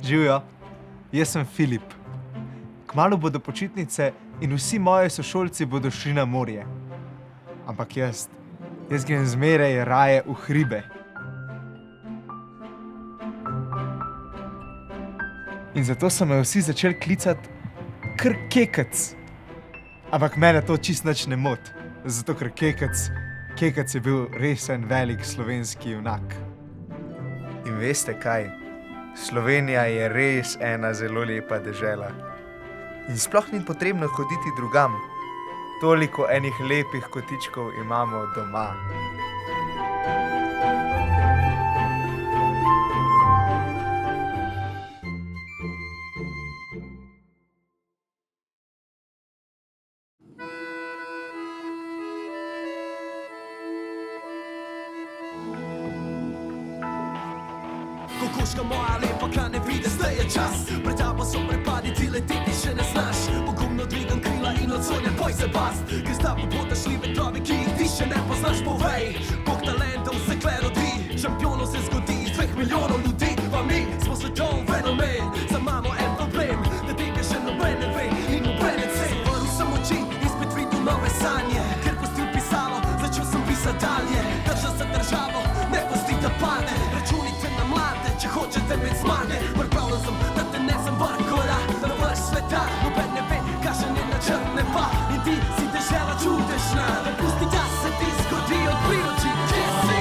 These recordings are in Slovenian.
Živijo, jaz sem Filip. Kmalu bodo počitnice in vsi moji sošolci bodo šli na morje. Ampak jaz grem zmeraj raje v hribe. In zato so me vsi začeli klicati kar Kekec. Ampak mene to čist nič ne moti, zato ker Kekec je bil res en velik slovenski junak. In veste kaj? Slovenija je res ena zelo lepa dežela. In sploh ni potrebno hoditi drugam. Toliko enih lepih kotičkov imamo doma. Kokoška moja lepa, kaj ne vidi, zdaj je čas. Pred tabo so prepadi, ti letiti še ne znaš. Pogumno dvigam krila in odsonja, boj se bast. Ker s tabo bodo šli vetrovi, ki jih ti še ne poznaš. Povej, koliko talentov se kle rodi. Šampionov se zgodi iz 2 milijonov ljudi. Pa mi smo svetovni fenomen. Za mamo en problem, da tega še noben ne ve in noben ne ce. Zavrl sem oči in spet videl nove sanje. Ker pustil pisalo, začel sem pisati dalje. Držal se državo, ne pusti da padne. Računite na mlade, če hočete biti zmage. Pripravljen sem, da te nesem vrkora na vrh sveta, noben ne ve, kakšen je načrt neba. In ti si dežela čudežna, da pusti, da se ti zgodi od priroči. Kje si?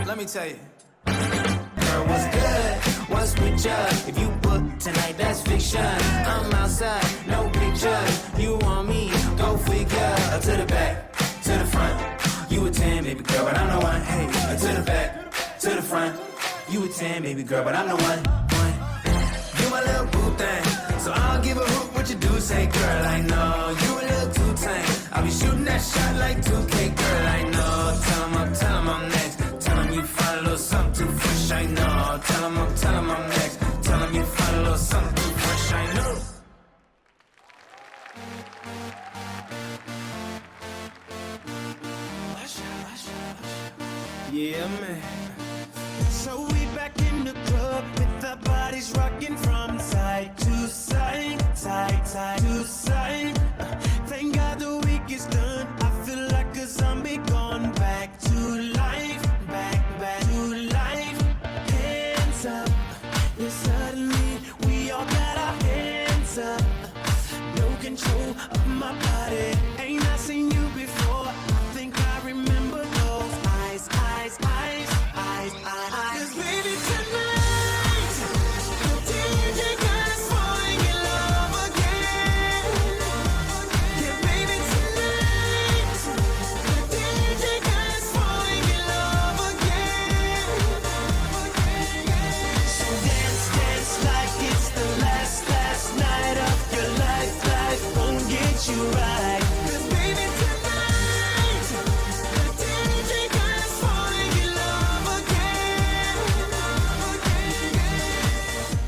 Let me tell you. Girl, what's good? What's with ya? If you book tonight, that's fiction. I'm outside, no picture. You want me? Go figure. To the back, to the front. You a 10, baby girl, but I'm the one. Hey, to the back, to the front. You a 10, baby girl, but I'm the one. You my little boo thing, so I don't give a hoot what you do. Say, girl, I know you a little too tame. I'll be shooting that shot like 2K, girl, I know. Tell 'em I'm next. Tell 'em you find a little something too fresh, I know. Tell 'em I'm next. Tell 'em you find a little something too fresh, I know. Yeah, man. So we back in the club with our bodies rocking from side to side, side to side. Thank God the week is done. I feel like a zombie gone back to life, back to life. Hands up, yeah, suddenly we all got our hands up. No control of my body. Ain't I seen you before? I think I remember those eyes. 'Cause baby tonight, the DJ got us falling in love again. Yeah, baby tonight, the DJ got us falling in love again. So dance like it's the last night of your life. Life won't get you right. 'Cause baby tonight, the DJ got us falling in love again.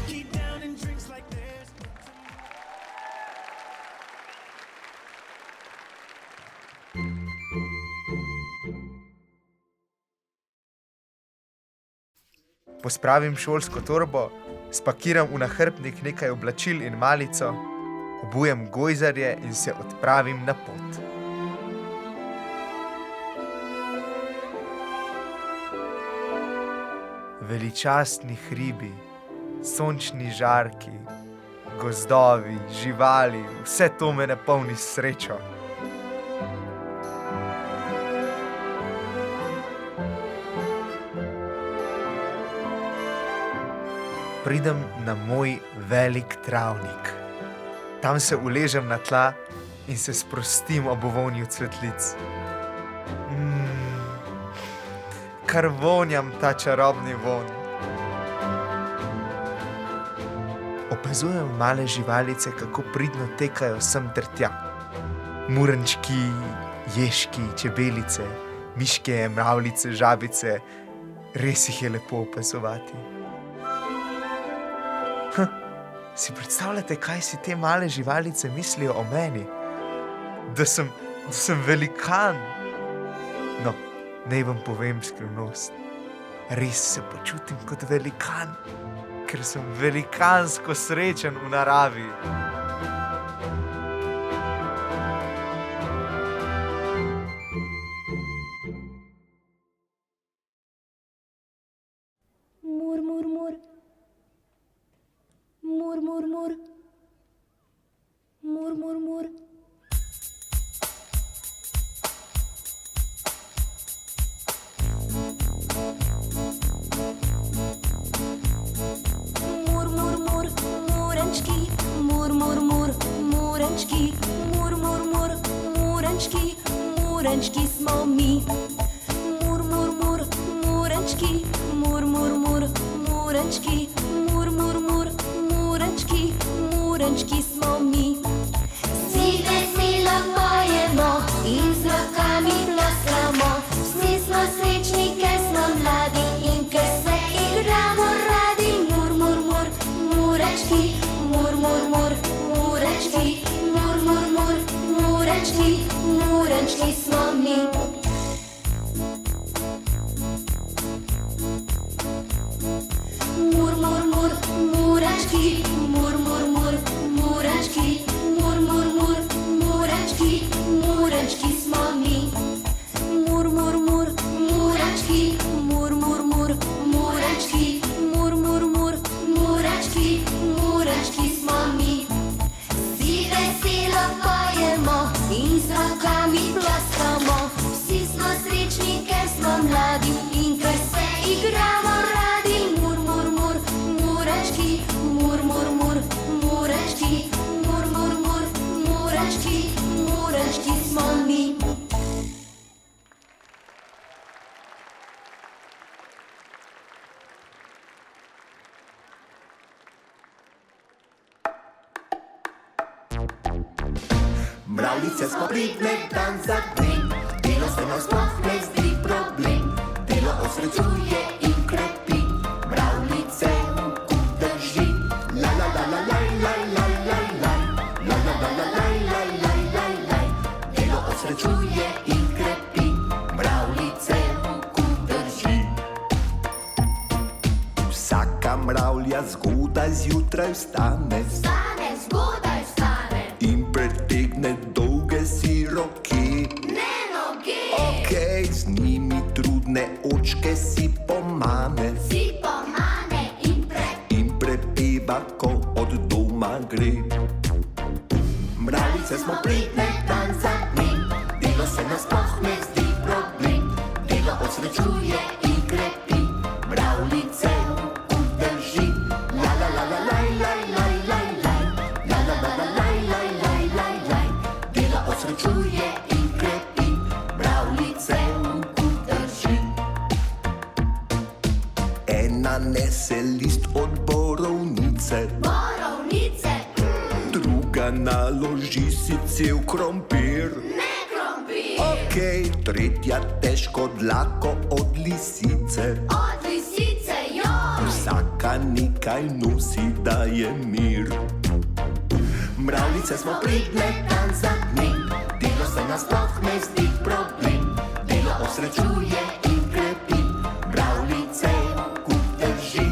Keep down and drinks like there's no tomorrow. Pospravim šolsko torbo, spakiram v nahrbtnik nekaj oblačil in malico, obujem gojzarje in se odpravim na pot. Veličastni hribi, sončni žarki, gozdovi, živali, vse to me napolni s srečo. Pridem na moj velik travnik. Tam se uležem na tla in se sprostim ob vonju cvetlic. Kar vonjam ta čarobni vonj. Opazujem male živalice, kako pridno tekajo sem ter tja. Murenčki, ježki, čebelice, miške, mravljice, žabice, res jih je lepo opazovati. Si predstavljate, kaj si te male živalice mislijo o meni? Da sem velikan. No, naj vam povem skrivnost. Res se počutim kot velikan, ker sem velikansko srečen v naravi. Mur, mur, mur. Mur, mur, mur. Mur, mur, mur. Mur, mur, mur, murenčki. Mur, mur, mur, murenčki. Mur, mur, mur, murenčki. Murenčki smo mi. Mur, mur, mur, murenčki. Mur, mur, mur, murenčki. Mur, mur, mur, murenčki. Murenčki smo mi. Vsi veselo pojemo in z rokami ploskamo. Vsi smo srečni, ker smo mladi in ker se igramo radi. Mur, mur, mur, murenčki. Mur, mur, mur, murenčki. Mur, mur, mur, murenčki. Murenčki smo mi. Mur, mur, mur, murenčki. Mur, mur, mur, murenčki. Mur, mur, mur, murenčki. Murenčki smo mi. Mur, mur, mur, murenčki. Mur, mur, mur, murenčki. Mur, mur, mur, murenčki. Murenčki smo mi. Vsi veselo pojemo in z rokami ploskamo. Vsi smo srečni, ker smo mladi in ker se igramo radi. Mur, mur, mur, murenčki. Mur, mur, mur, murenčki. Mur, mur, mur, murenčki. Murenčki smo mi. Mravljice smo pridne dan za dnem, delo se nam sploh ne zdi problem, delo osrečuje in krepi, mravljice v kup drži. La la la la la la la la la, la la la la la la la la la, delo osrečuje in krepi, mravljice v kup drži. Vsaka mravlja zgodaj zjutraj vstane, Vstane, zgodaj vstane. in pretegne dolge si roke. Ne noge. Okej, z njimi trudne očke si pomane Si pomane in prepeva, ko od doma gre. Mravljice smo pridne dan za dnem, delo se nam sploh ne zdi problem, delo osrečuje in krepi, mravljice v kup drži. La la la la la la la la la, la la la la la la la la la, delo osrečuje in krepi, mravljice v kup drži. Ena nese list od borovnice, borovnice. druga naloži si cel krompir. Ne krompir. Okej, tretja težko dlako od lisice. Od lisice, joj. Vsaka nekaj nosi, da je mir. Mravljice smo pridne dan za dnem, delo se nam sploh ne zdi problem, delo osrečuje in krepi, mravljice v kup drži.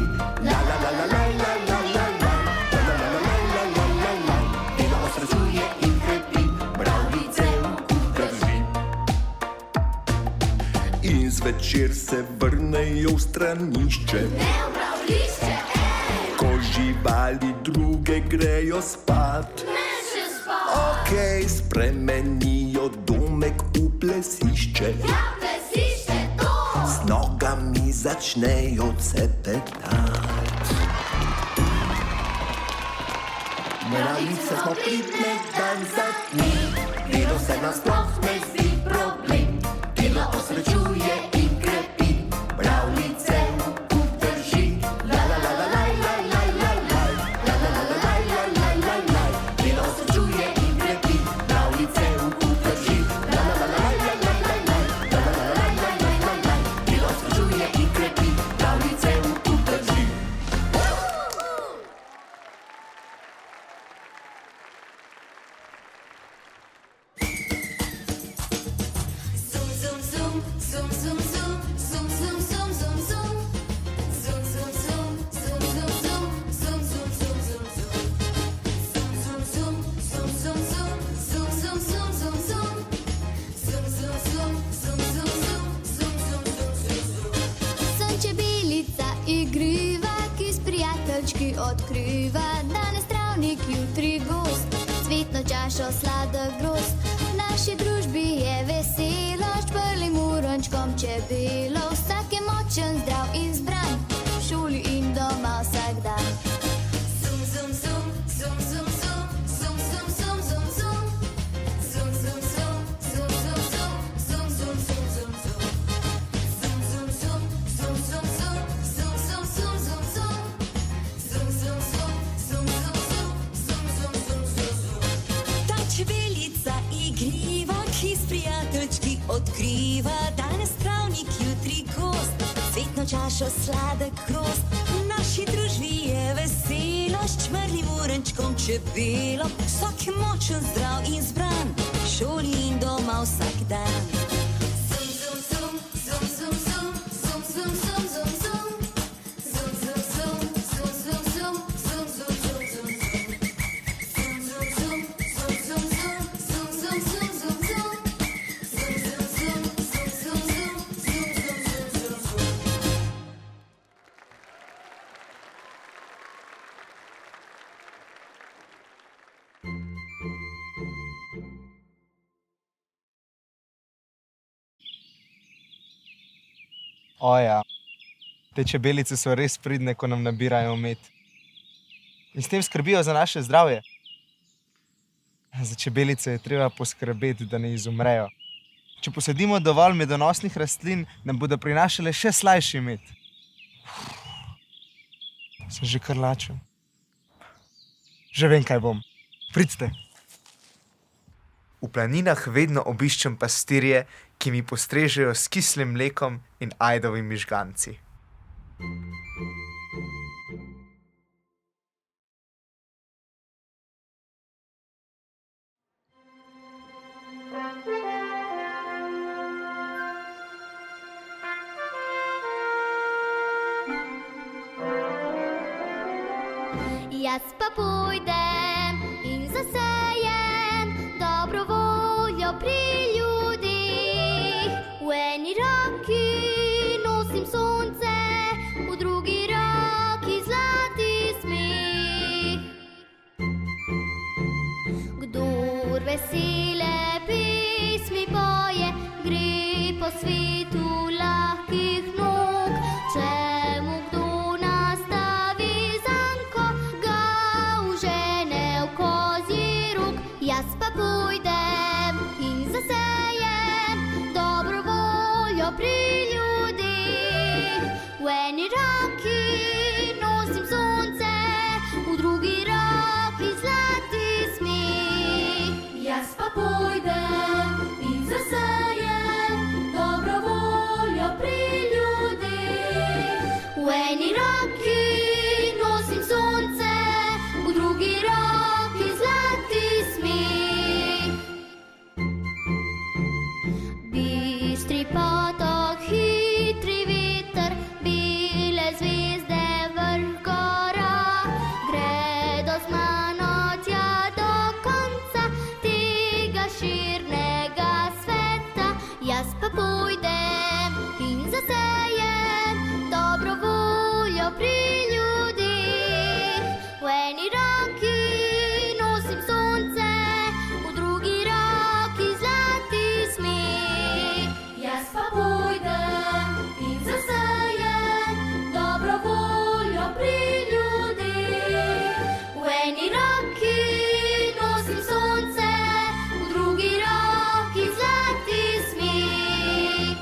La la la la la la la la la, la la la la la la la la, delo osrečuje in krepi, mravljice v kup drži. In zvečer se vrnejo v stranišče, Ne v mravljišče, ko živali druge grejo spat. ne še spat. Okej, spremenijo domek v plesišče, Ja, plesišče to. z nogami začnejo cepetati. Mravljice smo pridne dan za dnem, delo se nam sploh ne zdi problem, delo osrečuje in krepi, mravljice v kup drži. La la la la la la la la la, la la la la la la la la, delo osrečuje in krepi, mravljice v kup drži. La la la la travnik jutri gost, cvetno čašo sladek grost. V naši družbi je veselo, šprlim urančkom čebelo. Vsak je močen, zdrav in zbran, v šoli in doma vsak dan. Zum, zum, zum, zum, zum, zum, zum, zum, zum, zum, zum. Zum, zum, zum, zum, zum, zum, zum, zum, zum, zum, zum. Zum, zum, zum, zum, zum, zum, zum, zum, zum, zum, zum. Zum, zum, zum, zum, zum, zum, zum, zum, zum, zum. Ta čebelica igriva, ki s prijateljčki odkriva, danes travnik, jutri gost, cvetno čašo sladek grost. V naši družbi je veselo, s čmrlim urenčkom čebelo. Vsak je močen, zdrav in zbran, v šoli in doma vsak dan. Zum, zum, zum, zum, zum, zum, zum, zum, zum, zum, zum. Zum, zum, zum, zum, zum, zum, zum, zum, zum, zum, zum. Zum, zum, zum, zum, zum, zum, zum, zum, zum, zum, zum. Zum, zum, zum, zum, zum, zum, zum, zum, zum, zum, zum, zum. O ja, te čebelice so res pridne, ko nam nabirajo med. In s tem skrbijo za naše zdravje. Za čebelice je treba poskrbeti, da ne izumrejo. Če posadimo dovolj medonosnih rastlin, nam bodo prinašale še slajši med. Sem že kar lačen. Že vem, kaj bom. Pridite. V planinah vedno obiščem pastirje, ki mi postrežejo s kislim mlekom in ajdovimi žganci. Jaz pa pojdem in zasejem dobro voljo pri ljudeh. V eni roki nosim sonce, v drugi roki zlati smeh. Kdor vesele pesmi poje, gre po svetu lahkih nog. Če mu kdo nastavi zanko, ga užene v kozji rog. Jaz pa pojdem in zasejem dobro voljo pri ljudeh. V eni roki nosim sonce, v drugi roki zlati smeh. Jaz pa pojdem in zasejem dobro voljo pri ljudeh. V eni roki nosim sonce, v drugi roki zlati smeh. Bistri potok, hitri veter, bele zvezde, vrh gora. Gredo z mano tja do konca tega širnega sveta. Jaz pa pojdem in zasejem dobro voljo pri ljudeh. V eni roki nosim sonce, v drugi roki zlati smeh. Jaz pa pojdem in zasejem dobro voljo pri ljudeh. V eni roki nosim sonce, v drugi roki zlati smeh.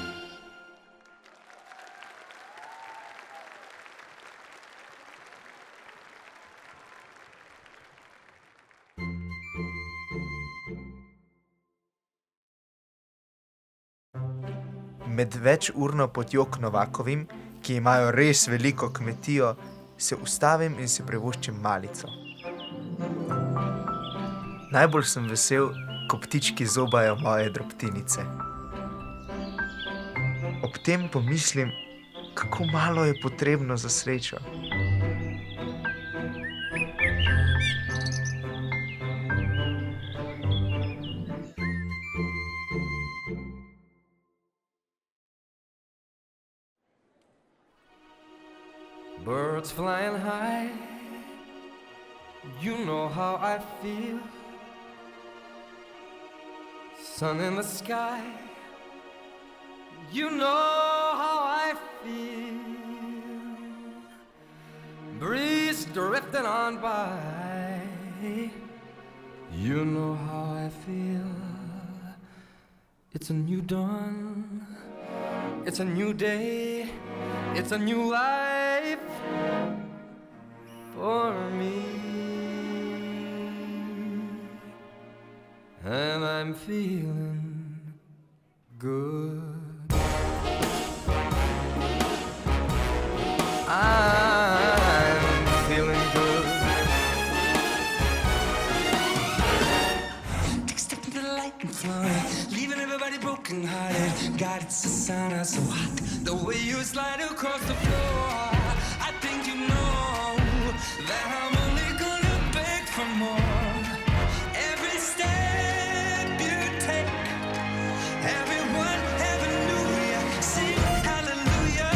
Med večurno potjo k Novakovim, ki imajo res veliko kmetijo, se ustavim in si privoščim malico. Najbolj sem vesel, ko ptički zobajo moje drobtinice. Ob tem pomislim, kako malo je potrebno za srečo. Birds flying high, You know how I feel. Sun in the sky. You know how I feel. Breeze drifting on by. You know how I feel. It's a new dawn. It's a new day. It's a new life for me. And I'm feeling good. I'm feeling good. Take a step into the light and flood, leaving everybody broken hearted. God, it's the sun out so hot. The way you slide across the floor, I think you know that I'm only gonna beg for more. Every step you take, everyone ever knew ya. Sing hallelujah.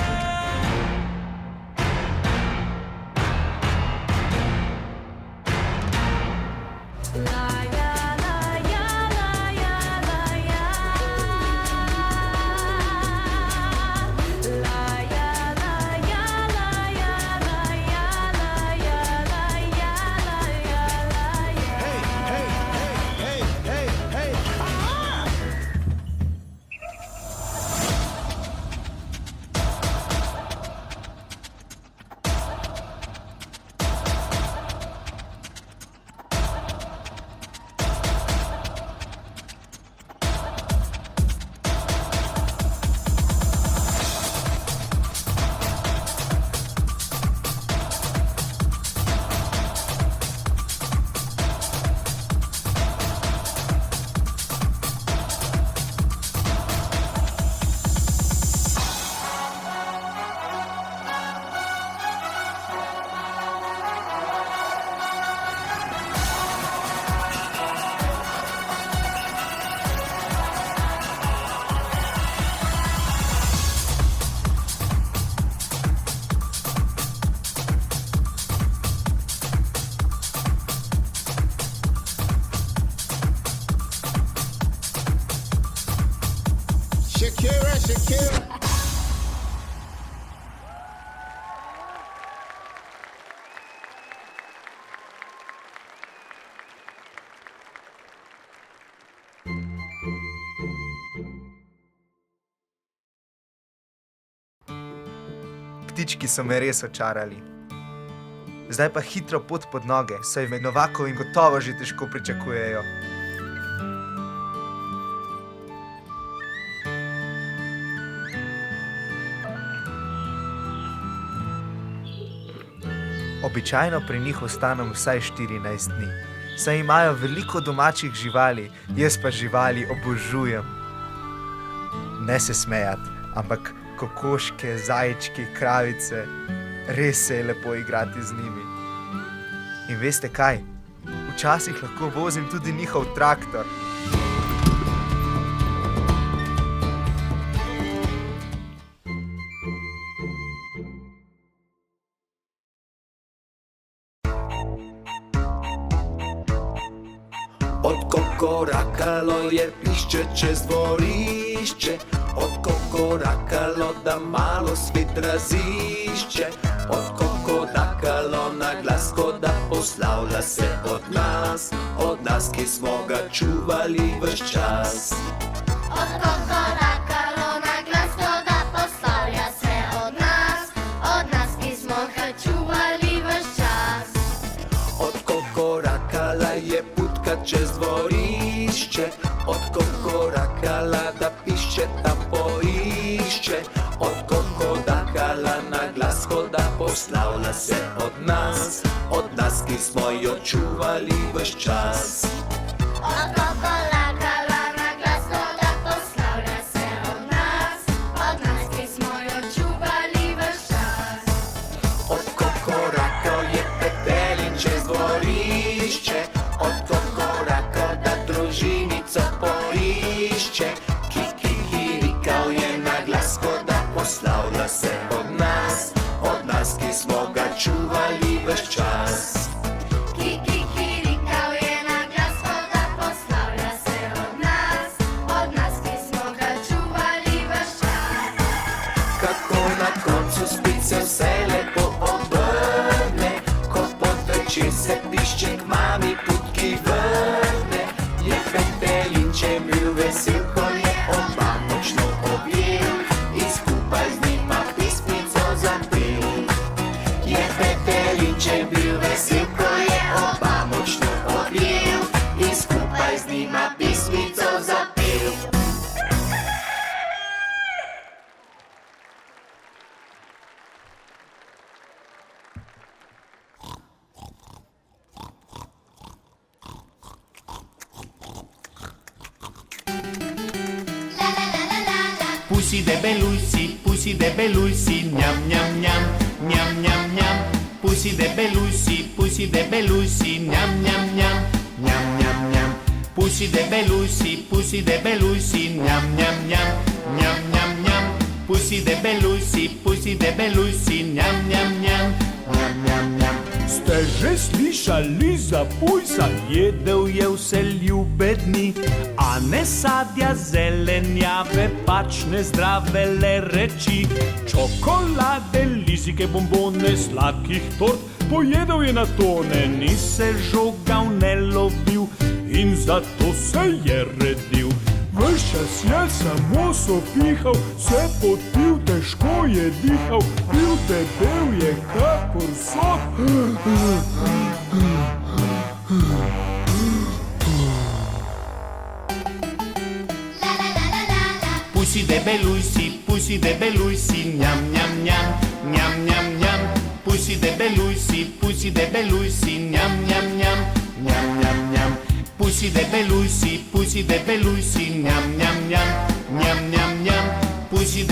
Shakira. Ptički so me res očarali. Zdaj pa hitro pot pod noge, saj me Novakov in gotovo že težko pričakujejo. Običajno pri njih ostanem vsaj 14 dni, saj imajo veliko domačih živali, jaz pa živali obožujem. Ne se smejat, ampak kokoške, zajčki, kravice, res se je lepo igrati z njimi. In veste kaj? Včasih lahko vozim tudi njihov traktor. Odkokorakalo je pišče čez dvorišče, odkokorakalo da malo svet razišče, odkokorakalo na glas, ko da poslavlja se od nas, ki smo ga čuvali ves čas. Odkokorakalo na glas, ko da poslavlja se od nas, ki smo ga čuvali ves čas. Odkokorakala je putka čez dvorišče, odkokorakala da pišče tam poišče, odkokorakala na glas, ko da poslavlja se od nas, ki smo jo čuvali ves čas. Odkokorakala na glas, ko da poslavlja se od nas, ki smo jo čuvali ves čas. Odkokorakal je petelin čez dvorišče, odkokorakal da družinico poišče, kikirikal je na glas, ko da poslavlja se od nas, ki smo ga čuvali ves čas. Kiki Pussy debelusi, njam, njam, njam, njam, njam, njam. Pussy debelusi, njam, njam, njam, njam, njam, njam. Pussy debelusi, njam, njam, njam, njam, njam, njam. Pussy debelusi, njam, njam, njam, njam, njam, njam. Ste že slišali za pujsa? Jedel je vse ljube dni, a ne sadja, zelenjave, pač ne zdrave le reči. Čokolade, lizike, bombone, sladkih tort, pojedel je na tone, ni se žogal, ne lovil in zato se je redil. Ves čas je samo sopihal, se potil, težko je dihal, bil debel je kakor sok. Pussy debelusi, njam, njam, njam, njam, njam, njam. Pussy debelusi, njam, njam, njam, njam, njam, njam. Pussy debelusi, njam, njam, njam, njam, njam, njam. Pussy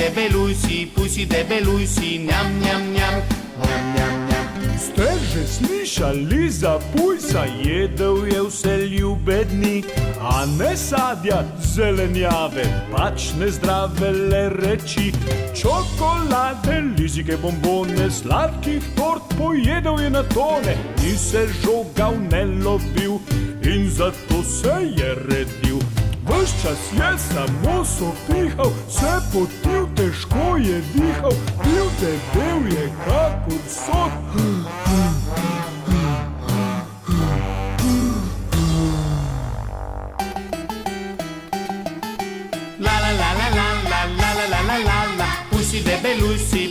debelusi, njam, njam, njam, njam, njam, njam. Ste že slišali za pujsa? Jedel je vse ljube dni, a ne sadja, zelenjave, pač ne zdrave le reči. Čokolade, lizike, bombone, sladkih tort, pojedel je na tone, ni se žogal, ne lovil in zato se je redil. Ves čas je samo sopihal, se potil, težko je dihal, bil debel je kakor sok. La la la la la la la la la la la la. Pussy debelusi,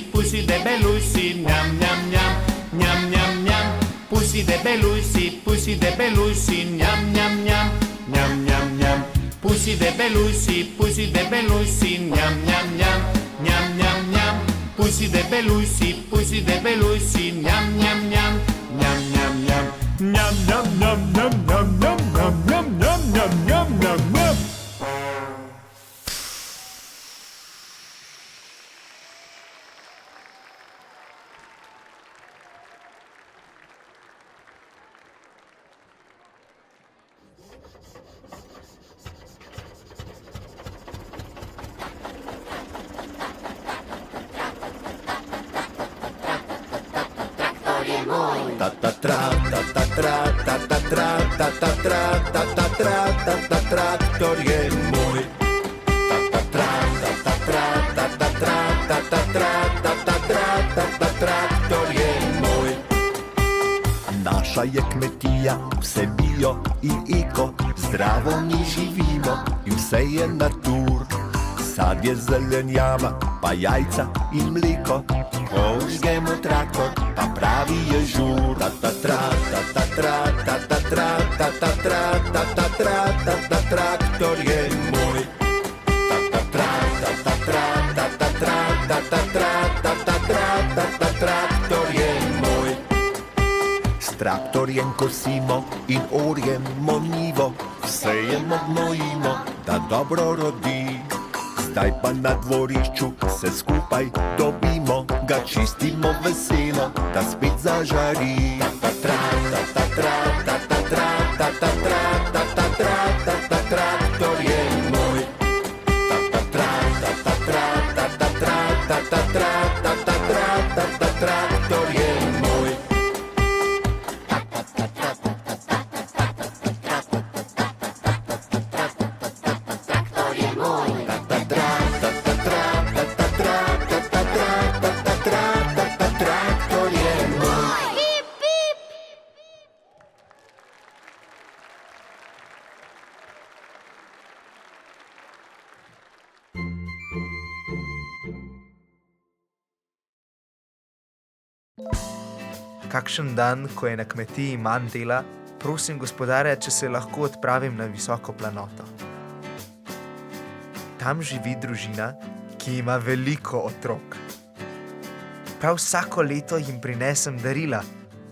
njam, njam, njam, njam, njam, njam. Pussy debelusi, njam, njam, njam, njam, njam, njam. Pussy debelusi, njam, njam, njam, njam, njam, njam. Pussy debelusi, njam, njam, njam, njam, njam, njam. Njam, njam, njam, njam, njam, njam, njam, njam, njam, njam, njam, njam, njam. Traktor je moj. Traktor je moj. Naša je kmetija, vse bio in eko, zdravo mi živimo in vse je natur. Sadje, zelenjava, pa jajca in mleko, požgemo traktor, pa pravi je žur. Traktor je moj. Traktor je moj. S traktorjem kosimo in orjemo njivo, sejemo, gnojimo, da dobro rodi. Zdaj pa na dvorišču se skupaj dobimo, ga čistimo veselo, da spet zažari. Traktor je moj. Traktor je moj. Kakšen dan, ko je na kmetiji manj dela, prosim gospodarja, če se lahko odpravim na visoko planoto. Tam živi družina, ki ima veliko otrok. Prav vsako leto jim prinesem darila,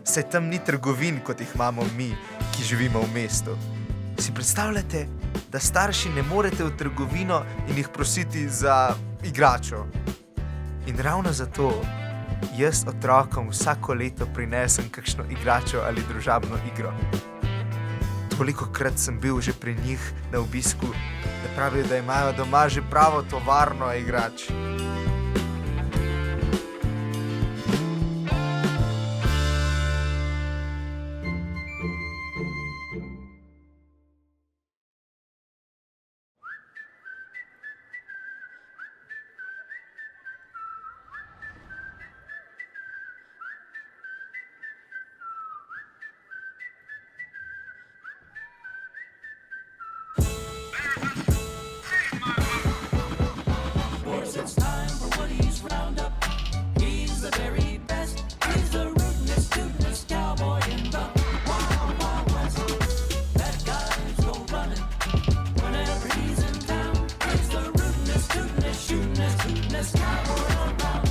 saj tam ni trgovin, kot jih imamo mi, ki živimo v mestu. Si predstavljate, da starši ne morete v trgovino in jih prositi za igračo. In ravno zato jaz otrokom vsako leto prinesem kakšno igračo ali družabno igro. Tolikokrat sem bil že pri njih na obisku, da pravijo, da imajo doma že pravo tovarno igrač. It's time for Woody's Roundup. He's the very best. He's the rootinest, tootinest cowboy in the Wild Wild West. That guy's go running whenever he's in town. He's the rootinest, tootinest, shootinest, hootinest cowboy around.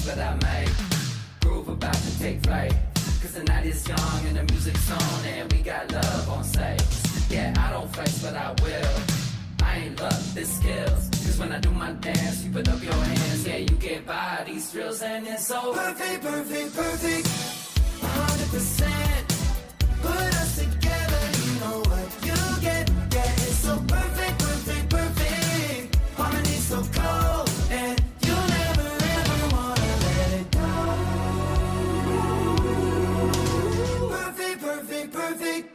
But I might groove about to take flight, cause the night is young and the music's on and we got love on sight. Yeah, I don't flex but I will. I ain't luck, this skills. Cause when I do my dance, you put up your hands. Yeah, you get by these thrills and it's so perfect, perfect, perfect. 100%. Put us together, you know what you get. Yeah, it's so perfect, perfect, perfect. Harmony so cold and you'll never ever wanna let it go. Perfect, perfect, perfect.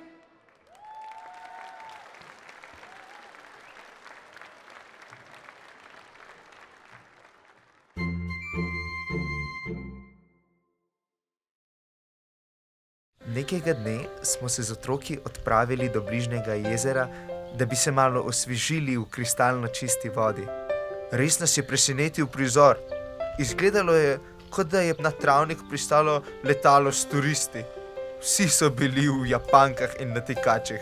Nekega dne smo se z otroki odpravili do bližnjega jezera, da bi se malo osvežili v kristalno čisti vodi. Res nas je presenetil prizor. Izgledalo je, kot da je na travnik pristalo letalo s turisti. Vsi so bili v japankah in natikačih.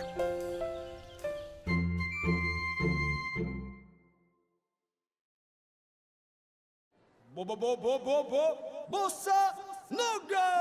Bossa Noga!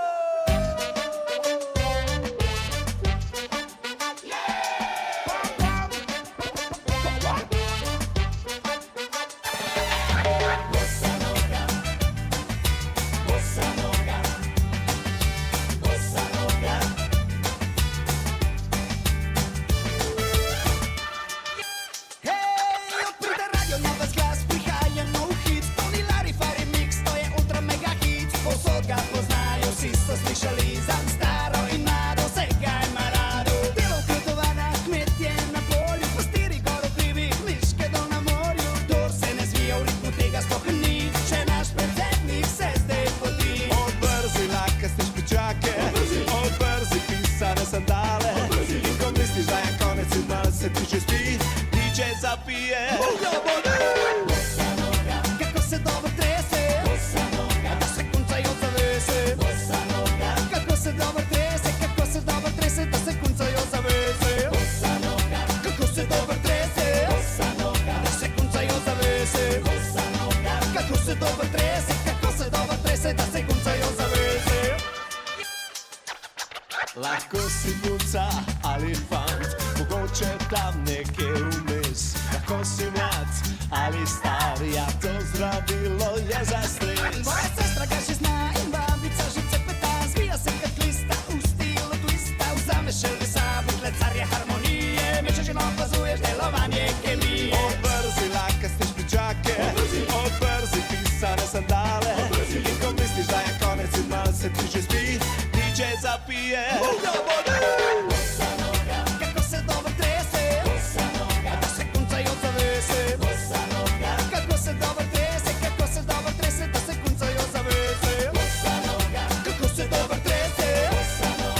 Lahko si punca ali fant, mogoče tam nekje vmes. Lahko si mlad ali star, ja to zdravilo je za stres. Moja sestra ga že zna in babica že cepeta, zvija se kad lista v stilu twista. Vzameš še sabo, klecarje harmonije, mešačino opazuješ delovanje kemije. Obrzi lakaste špičake, obrzi pisane sandale. In ko misliš da je konec in malo se Kako se dobro trese, da se kuncajo zavese. Kako se dobro trese, kako se dobro trese, da se kuncajo zavese. Kako se dobro trese,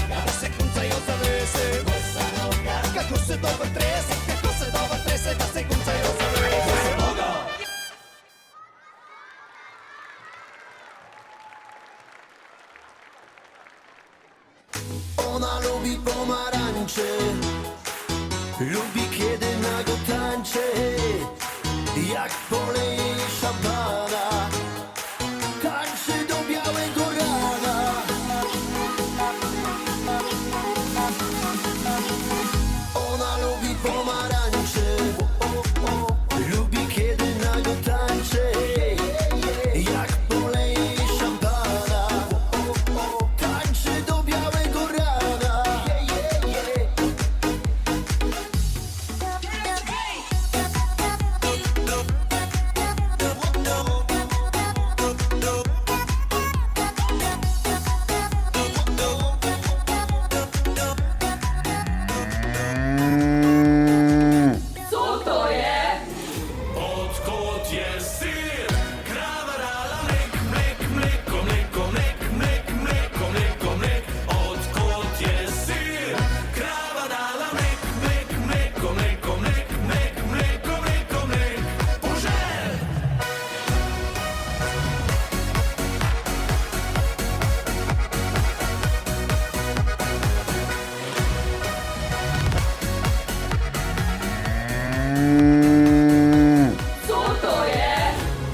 da se kuncajo zavese. Kako se dobro trese, kako se dobro trese, da se kuncajo zavese. Ona lubi pomarańcze, lubi kiedy nago tańczy, jak poleje szampana, tańczy do białego rana. Ona lubi pomarańcze, lubi kiedy nago tańczy, jak poleje szampana, tańczy do białego rana. Odkąd jest syr? Krawa dala mlek, mlek, mleko, mleko, mlek, mlek, mleko, mleko, mlek. Odkąd jest syr? Krawa dala mlek, mlek, mleko, mleko, mlek, mlek, mleko, mleko, mlek. Pożel!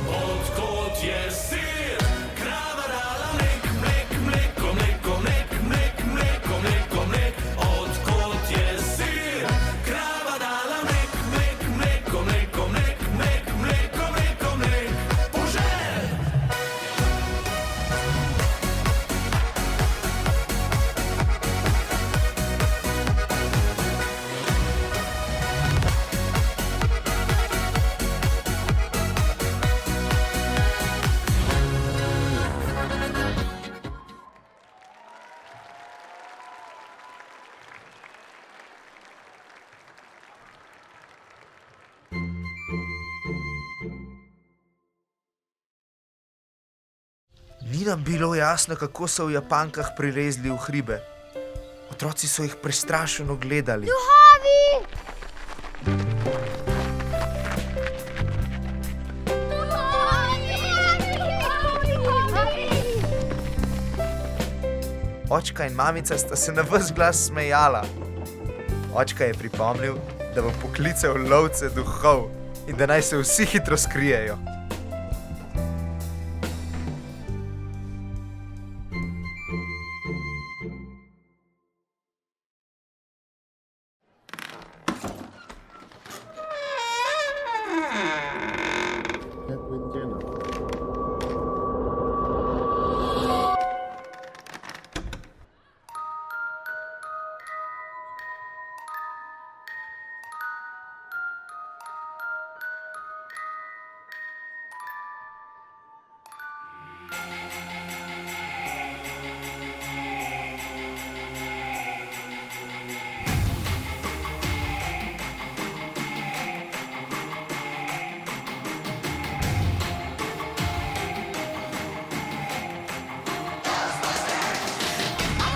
Odkąd jest syr? Krawa dala mlek, mlek, mleko, mleko, mlek, mlek, mleko, mleko, mlek. Odkąd jest syr? Krawa dala mlek, mlek, mleko, mleko, mlek, mlek, mleko, mleko, mlek. Pożel! Ni nam bilo jasno, kako so v Japankah prilezli v hribe. Otroci so jih prestrašeno gledali. Očka in mamica sta se na ves glas smejala. Očka je pripomnil, da bo poklical lovce duhov in da naj se vsi hitro skrijejo.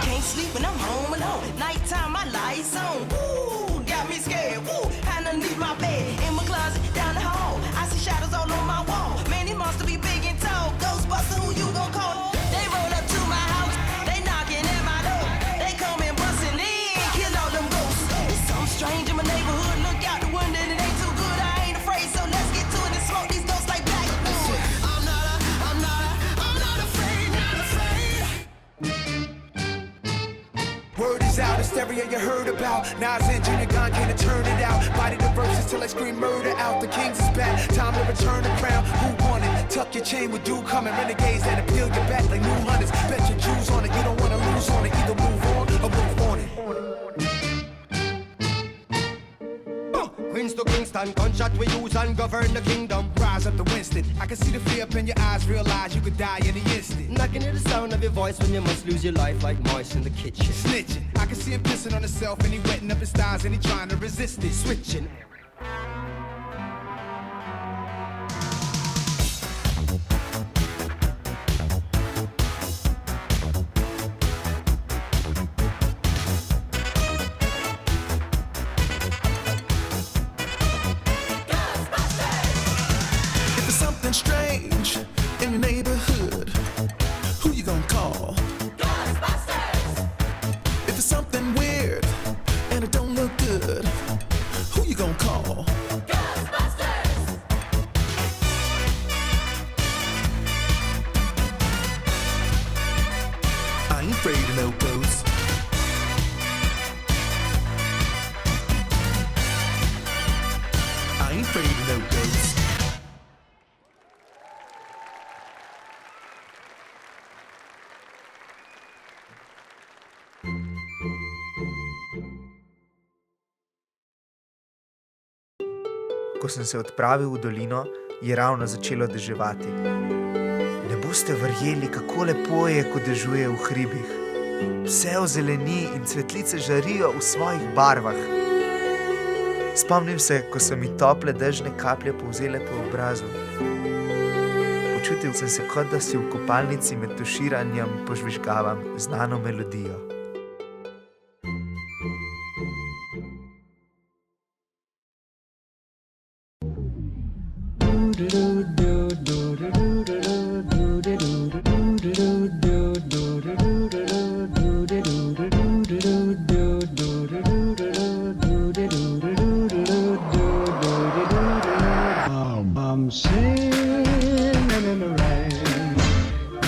Can't sleep when I'm home alone. Nighttime, my lights on. Ooh, got me scared. Ooh, had to leave my bed in my closet down the hall. I see shadows all on my wall. Man, these monsters be big and tall. Ghostbusters, who you gon' call? They roll up to my house. They knocking at my door. They coming busting in, kill all them ghosts. There's something strange in my neighborhood. Look out the window, and it ain't too good. I ain't afraid, so let's get to it and smoke these ghosts like black. I'm not afraid, not afraid. Word is out, hysteria you heard about. Nas and Junior Gong came to turn it out. Body the verses till I scream murder out. The Kings is back, time to return the crown. Who won it? Tuck your chain with dude coming. Renegades that appeal your back like new hunters. Bet your Jews on it, you don't wanna lose on it. Either move on or move on it. Queens to kings Kingston. Gunshot we use and govern the kingdom. Rise up to Winston. I can see the fear up in your eyes, realize you could die any instant. And I can hear the sound of your voice when you must lose your life like mice in the kitchen. Snitching. I can see him pissing on himself and he wetting up his thighs and he trying to resist it. Switching. If there's something strange in your neighborhood, who you gonna call? Ghostbusters! If there's something weird and it don't look good, who you gonna call? Ghostbusters! I ain't afraid of no ghosts. I ain't afraid of no ghosts. Ko sem se odpravil v dolino, je ravno začelo deževati. Ne boste verjeli, kako lepo je, ko dežuje v hribih. Vse ozeleni in cvetlice žarijo v svojih barvah. Spomnim se, ko so mi tople dežne kaplje polzele po obrazu. Počutil sem se, kot da si v kopalnici med tuširanjem požvižgavam znano melodijo. I'm singing in the rain,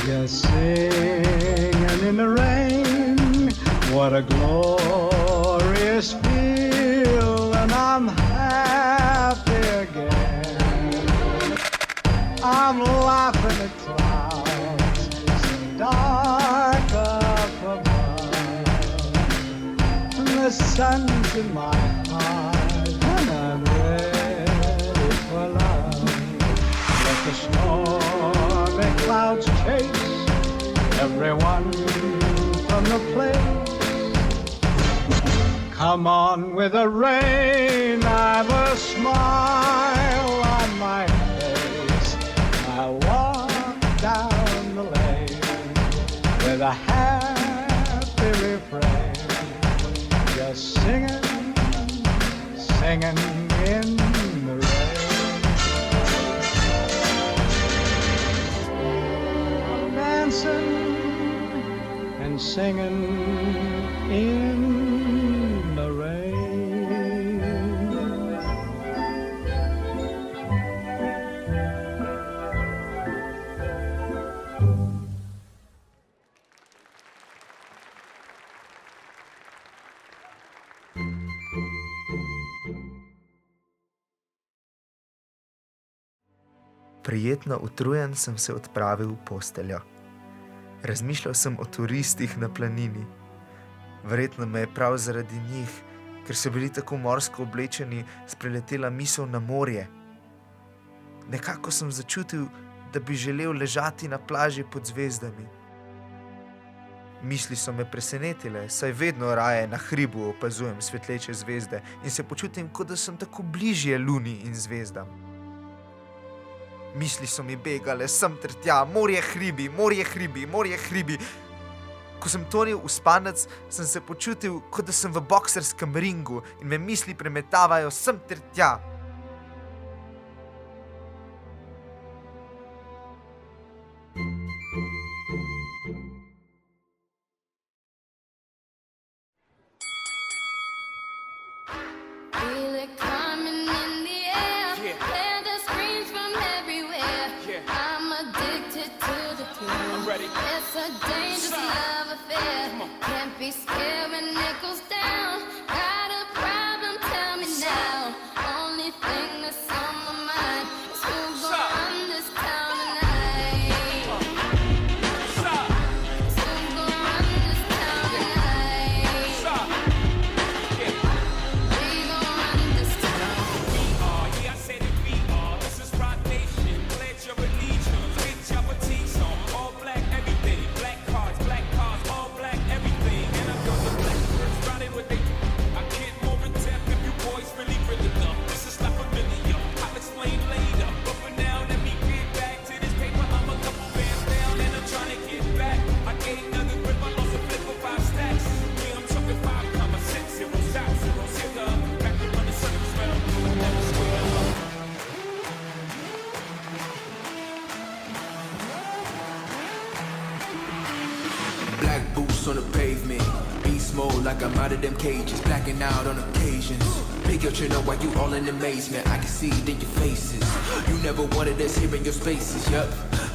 just singing in the rain. What a glorious feel, and I'm happy again. I'm laughing at clouds so dark up above, and the sun's in my heart, and I'm ready for love. Let the stormy clouds chase everyone from the place. Come on with the rain, I've a smile on my face. I walk down the lane with a happy refrain, just singing, singing in the rain. Dancing and singing in the rain. Prijetno utrujen sem se odpravil v posteljo. Razmišljal sem o turistih na planini. Verjetno me je prav zaradi njih, ker so bili tako morsko oblečeni, spreletela misel na morje. Nekako sem začutil, da bi želel ležati na plaži pod zvezdami. Misli so me presenetile, saj vedno raje na hribu opazujem svetleče zvezde in se počutim, kot da sem tako bližje luni in zvezdam. Misli so mi begale sem ter tja, morje hribi, morje hribi, morje hribi. Ko sem tonil v spanec, sem se počutil, kot da sem v bokserskem ringu in me misli premetavajo sem ter tja. Feel it coming in the air. Hear the screams from everywhere. I'm addicted to the thrill. It's a dangerous love affair. Can't be scared when it goes down. Got a problem? Tell me now. Only thing that's on my mind is who's gonna run this town tonight. Who's gonna run this town tonight? We gon' run this town. Black boots on the pavement. Beast mode like I'm out of them cages. Blacking out on occasions. Pick your chin up while you all in amazement. I can see it in your faces. You never wanted us here in your spaces. Yup,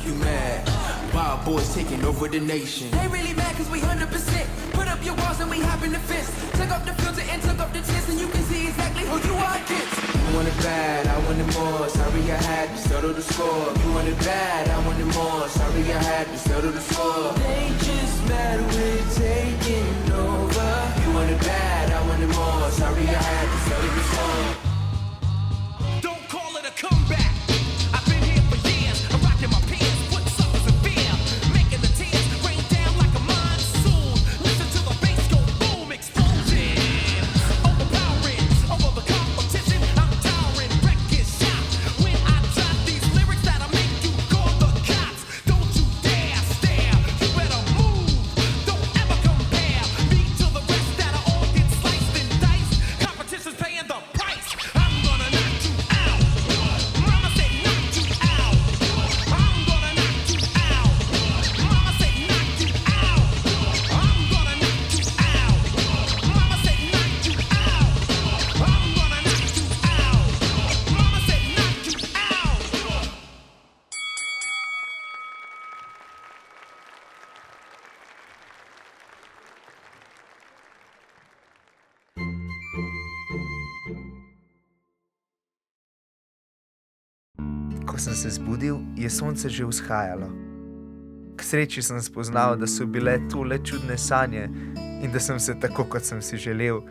you mad. Wild boys taking over the nation. They really mad cause we 100%. Put up your walls and we hop in the fence. Took off the filter and took off the test. And you can see exactly who you are against. You want it bad, I want it more. Sorry I had to settle the score. You want it bad, I want it more. Sorry I had to settle the score. They just mad with taking over. You want it bad, I want it more. Sorry I had to settle the score. Don't call it a comeback. I've been here for years. I'm rocking my pants, putting suckers in fear, making the tears rain down like a monsoon. Listen to the bass go boom, explosion, overpowering over the competition. I'm towering, wrecking shop. When I drop these lyrics that'll make you call the cops. Don't you dare stare. You better move. Don't ever compare me to the rest that are all get sliced and diced. Competition's paying the price. I'm gonna knock you out. Mama said knock you out. I'm gonna knock you out. Mama said knock you out. I'm gonna knock you out. Mama said knock you out. I'm gonna knock you out. Mama said knock you out. Ko sem se zbudil, je sonce že vzhajalo. K sreči sem spoznal, da so bile to le čudne sanje in da sem se tako, kot sem si želel,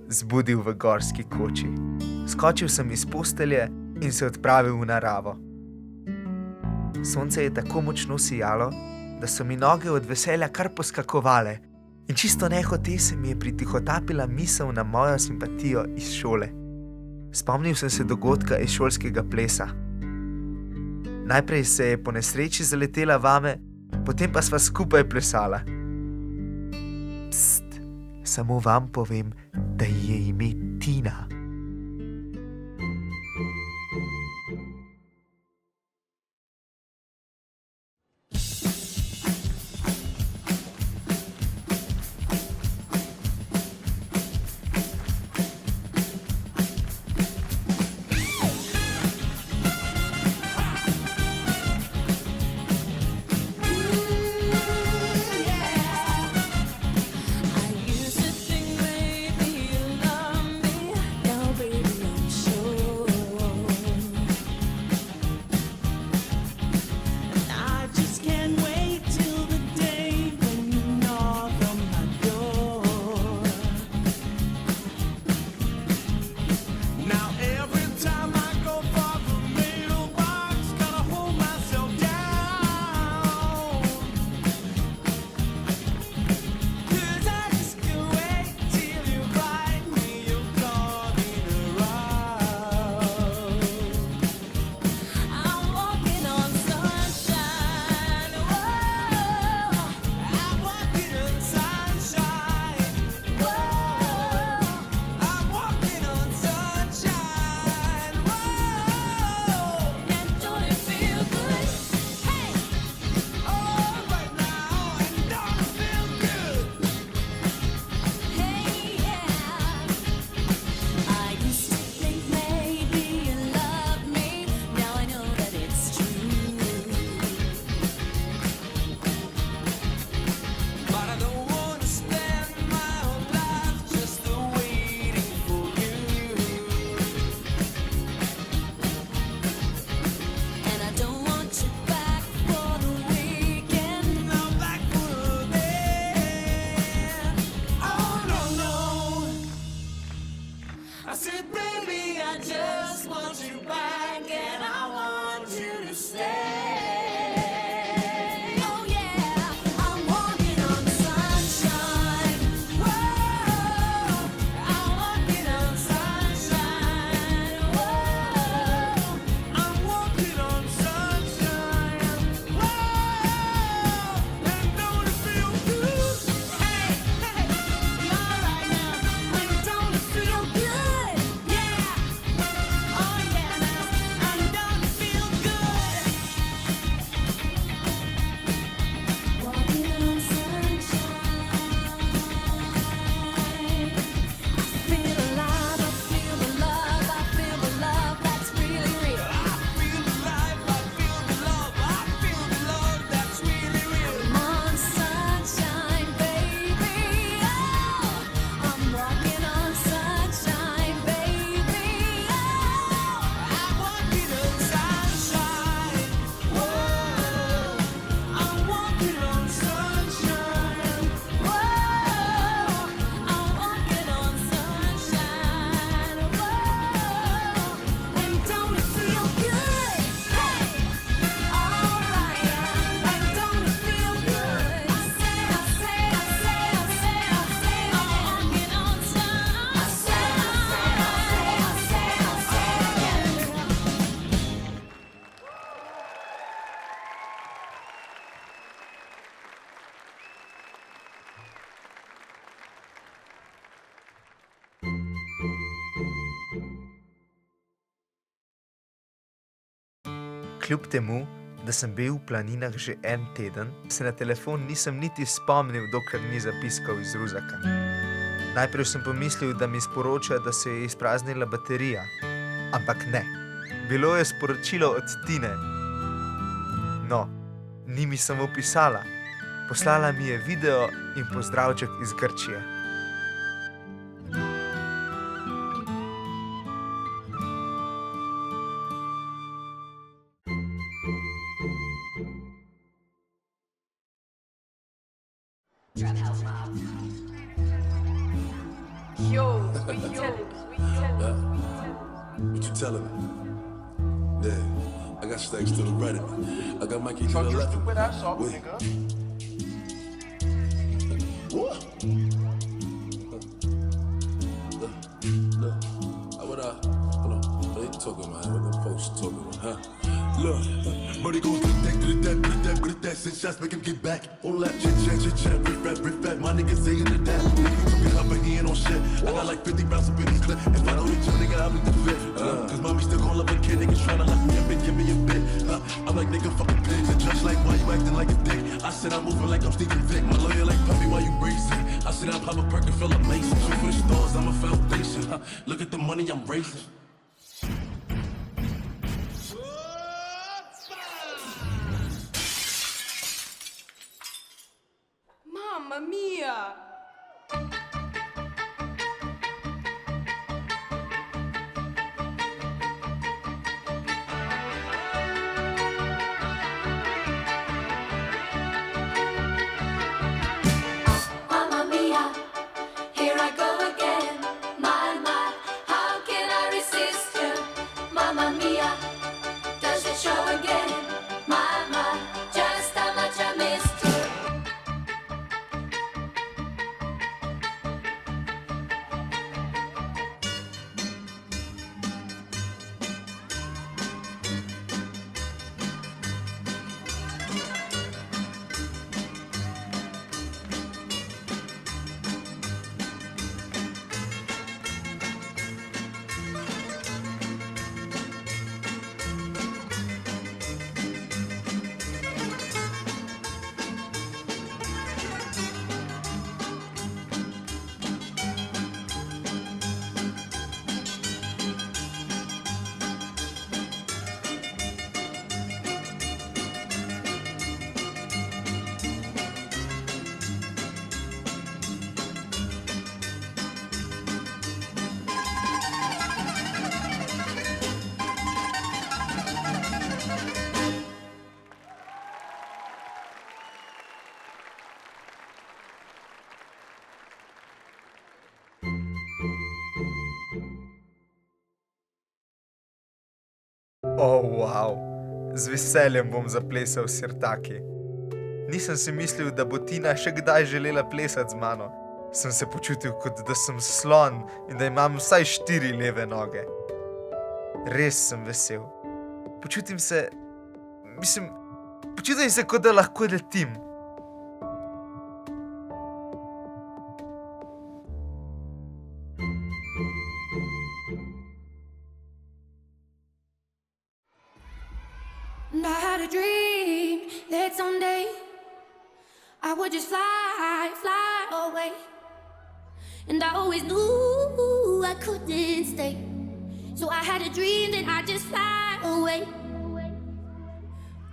zbudil v gorski koči. Skočil sem iz postelje in se odpravil v naravo. Sonce je tako močno sijalo, da so mi noge od veselja kar poskakovale in čisto nehote se mi je pritihotapila misel na mojo simpatijo iz šole. Spomnil sem se dogodka iz šolskega plesa. Najprej se je po nesreči zaletela vame, potem pa sva skupaj plesala. Pst, samo vam povem, da ji je ime Tina. I used to think maybe you love me. Kljub temu, da sem bil v planinah že en teden, se na telefon nisem niti spomnil, dokler ni zapiskal iz ruzaka. Najprej sem pomislil, da mi sporoča, da se je izpraznila baterija. Ampak ne. Bilo je sporočilo od Tine. No, ni mi samo pisala. Poslala mi je video in pozdravček iz Grčije. What you telling me? Yeah, I got stacks to the right of me. I got Mikey to the left of me. Wait. What? Look. What hold on. What they talking about? What the folks talking about, huh? Look, Murray gon' to the death, six shots, make him get back. All that chit chat, rip, my niggas saying the death. Niggas be hopping, he ain't on shit. I got like 50 rounds up in his clip. If I don't hit you, nigga, I'll be the fit. Cause mommy still gon' love a kid, niggas tryna lock me up and give me a bit. I'm like, nigga, fucking pigs. And just like, why you acting like a dick? I said I'm moving like I'm Stephen Vick. My lawyer like, puppy, why you racing? I said I'm Papa Perk and Philip Mason. Shoot for the stars, I'm a foundation. Look at the money I'm raising. Mamma mia! Mamma mia, here I go again. My, how can I resist you? Mamma mia, does it show again? My, just how much I missed you. Wow, z veseljem bom zaplesal sirtaki. Nisem si mislil, da bo Tina še kdaj želela plesati z mano. Sem se počutil, kot da sem slon in da imam vsaj 4 leve noge. Res sem vesel. Počutim se, kot da lahko letim. And I had a dream that someday I would just fly away. And I always knew I couldn't stay. So I had a dream that I'd just fly away.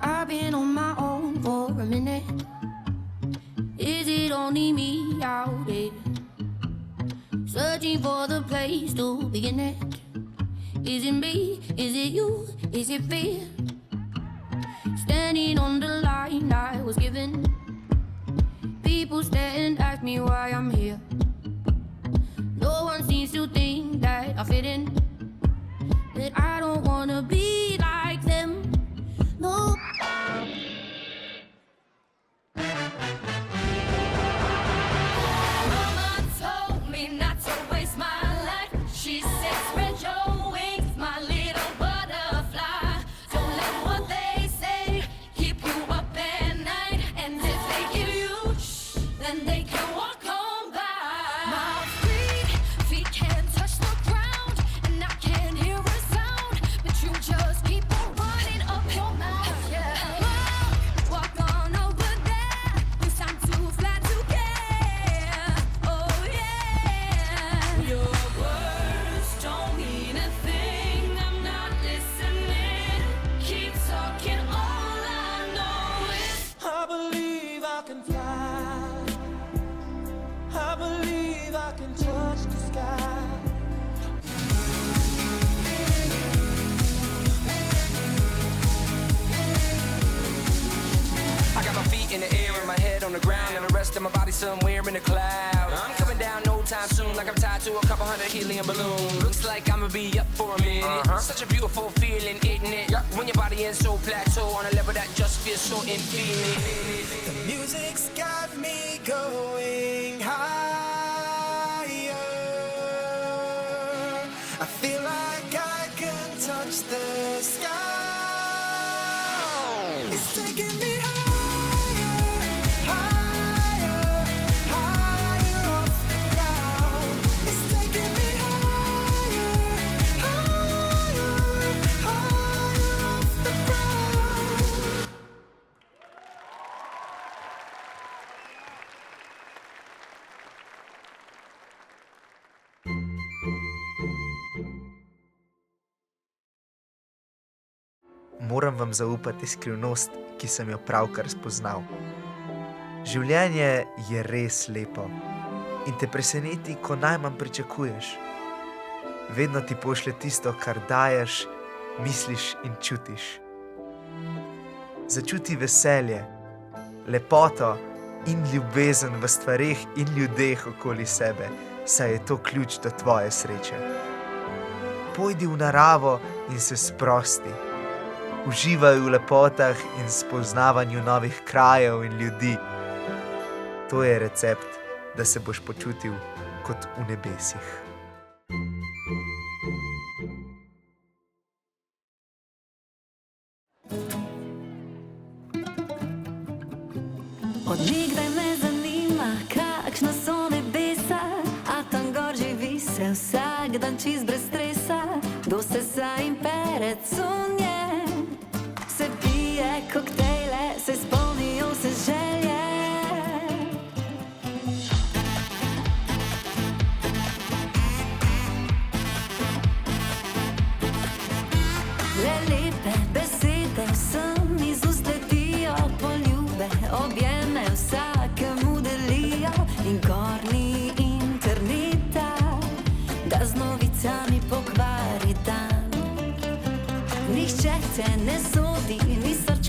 I've been on my own for a minute. Is it only me out there? Searching for the place to begin it. Is it me? Is it you? Is it fear? Standing on the line I was given. People stare and ask me why I'm here. No one seems to think that I fit in. That I don't wanna be like them. No. Mama told me not to waste my life. She said spread your wings, my little butterfly. Don't let what they say keep you up at night. And if they give you then they can walk on by. My feet can't touch the ground, and I can't hear a sound. But you just I can touch the sky. I got my feet in the air and my head on the ground, and the rest of my body somewhere in the clouds. I'm coming down no time soon, like I'm tied to a couple hundred helium balloons. Looks like I'ma be up for a minute. Such a beautiful feeling, isn't it? When your body is so plateau on a level that just feels so infinite. The music's got me going higher. I feel like I can touch the sky. It's taking me Moram vam zaupati skrivnost, ki sem jo pravkar spoznal. Življenje je res lepo in te preseneti, ko najmanj pričakuješ. Vedno ti pošlje tisto, kar daješ, misliš in čutiš. Začuti veselje, lepoto in ljubezen v stvareh in ljudeh okoli sebe, saj je to ključ do tvoje sreče. Pojdi v naravo in se sprosti. Uživaj v lepotah in spoznavanju novih krajev in ljudi. To je recept, da se boš počutil kot v nebesih. Od nikdaj me zanima, kakšna so nebesa, a tam gor živi se vsak dan čist brez stresa. Do sesa in perec sunje, se pije koktejle, se spomnijo se želje. Le lepe besede vsem iz ust letijo, poljube, objeme vsakemu delijo in gor ni interneta, da z novicami pokvari dan. Nihče te ne sodi, ni srca